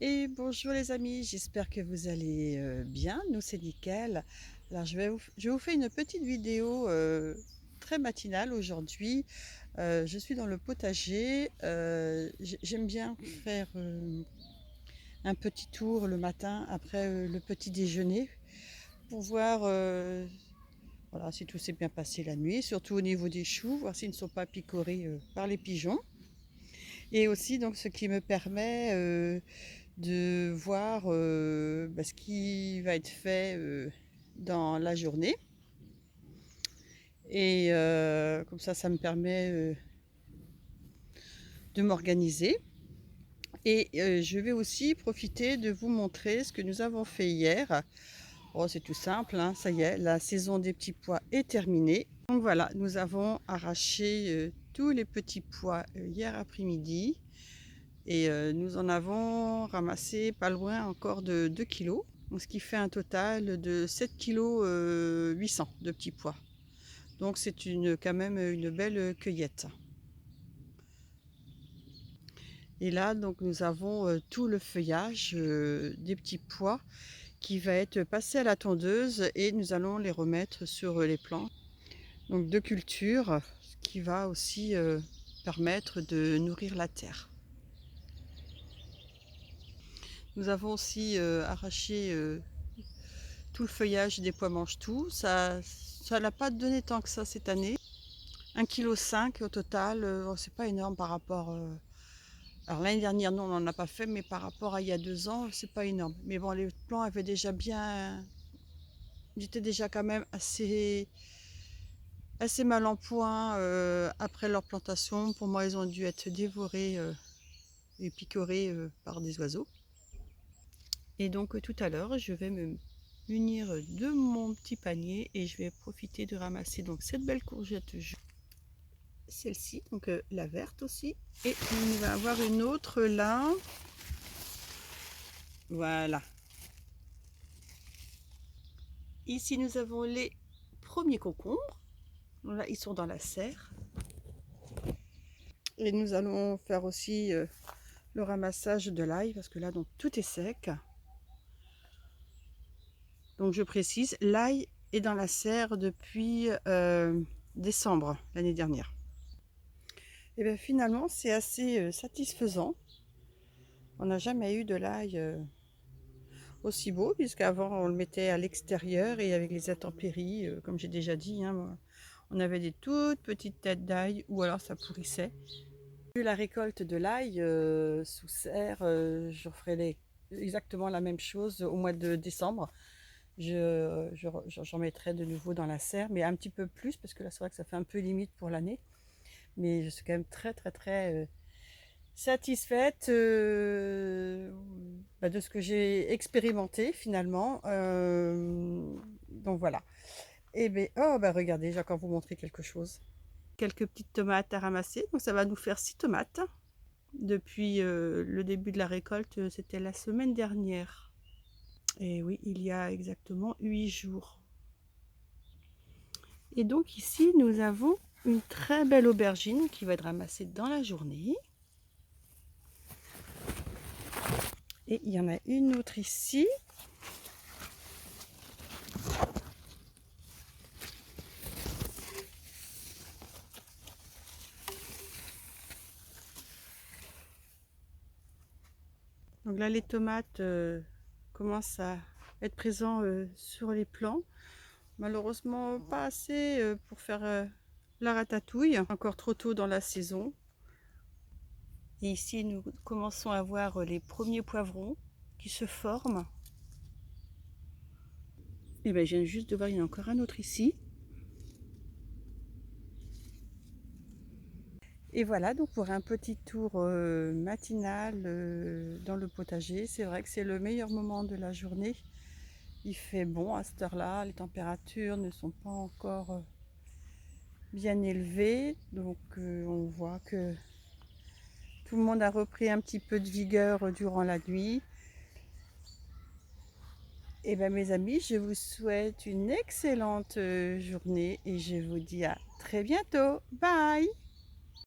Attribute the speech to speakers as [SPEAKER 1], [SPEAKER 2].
[SPEAKER 1] Et bonjour les amis, j'espère que vous allez bien. Nous, c'est nickel. Alors, je vous fais une petite vidéo très matinale aujourd'hui. Je suis dans le potager. J'aime bien faire un petit tour le matin après le petit déjeuner pour voir voilà, si tout s'est bien passé la nuit, surtout au niveau des choux, voir s'ils ne sont pas picorés par les pigeons. Et aussi, donc, ce qui me permet de voir ce qui va être fait dans la journée. Et comme ça me permet de m'organiser. Et je vais aussi profiter de vous montrer ce que nous avons fait hier. Oh, c'est tout simple, hein, ça y est, la saison des petits pois est terminée. Donc voilà, nous avons arraché tous les petits pois hier après-midi. Et nous en avons ramassé pas loin encore de 2 kilos, ce qui fait un total de 7 kg 800 de petits pois. Donc c'est quand même une belle cueillette. Et là, donc, nous avons tout le feuillage des petits pois qui va être passé à la tondeuse et nous allons les remettre sur les plants donc de culture, ce qui va aussi permettre de nourrir la terre. Nous avons aussi arraché tout le feuillage des pois mange-tout. Ça n'a pas donné tant que ça cette année. 1,5 kg au total, c'est pas énorme par rapport. Alors l'année dernière, non, on n'en a pas fait, mais par rapport à il y a 2 ans, c'est pas énorme. Mais bon, les plants avaient déjà bien. Ils étaient déjà quand même assez mal en point après leur plantation. Pour moi, ils ont dû être dévorés et picorés par des oiseaux. Et donc tout à l'heure, je vais me munir de mon petit panier et je vais profiter de ramasser donc cette belle courgette jaune, celle-ci, donc la verte aussi, et on va avoir une autre là, voilà. Ici nous avons les premiers concombres, là ils sont dans la serre, et nous allons faire aussi le ramassage de l'ail parce que là donc tout est sec. Donc je précise, l'ail est dans la serre depuis décembre l'année dernière. Et bien finalement c'est assez satisfaisant. On n'a jamais eu de l'ail aussi beau, puisqu'avant on le mettait à l'extérieur et avec les intempéries, comme j'ai déjà dit, hein, on avait des toutes petites têtes d'ail ou alors ça pourrissait. La récolte de l'ail sous serre, je ferai exactement la même chose au mois de décembre. J'en mettrai de nouveau dans la serre, mais un petit peu plus, parce que là c'est vrai que ça fait un peu limite pour l'année. Mais je suis quand même très satisfaite de ce que j'ai expérimenté finalement. Donc voilà. Et bien, oh regardez, j'ai encore vous montrer quelque chose. Quelques petites tomates à ramasser. Donc ça va nous faire 6 tomates. Depuis le début de la récolte, c'était la semaine dernière. Et oui, il y a exactement 8 jours. Et donc ici, nous avons une très belle aubergine qui va être ramassée dans la journée. Et il y en a une autre ici. Donc là, les tomates commencent à être présents sur les plants. Malheureusement, pas assez pour faire la ratatouille. Encore trop tôt dans la saison. Et ici, nous commençons à voir les premiers poivrons qui se forment. Et bien, je viens juste de voir, il y en a encore un autre ici. Et voilà, donc pour un petit tour matinal dans le potager, c'est vrai que c'est le meilleur moment de la journée. Il fait bon à cette heure-là, les températures ne sont pas encore bien élevées, donc on voit que tout le monde a repris un petit peu de vigueur durant la nuit. Et bien mes amis, je vous souhaite une excellente journée et je vous dis à très bientôt. Bye!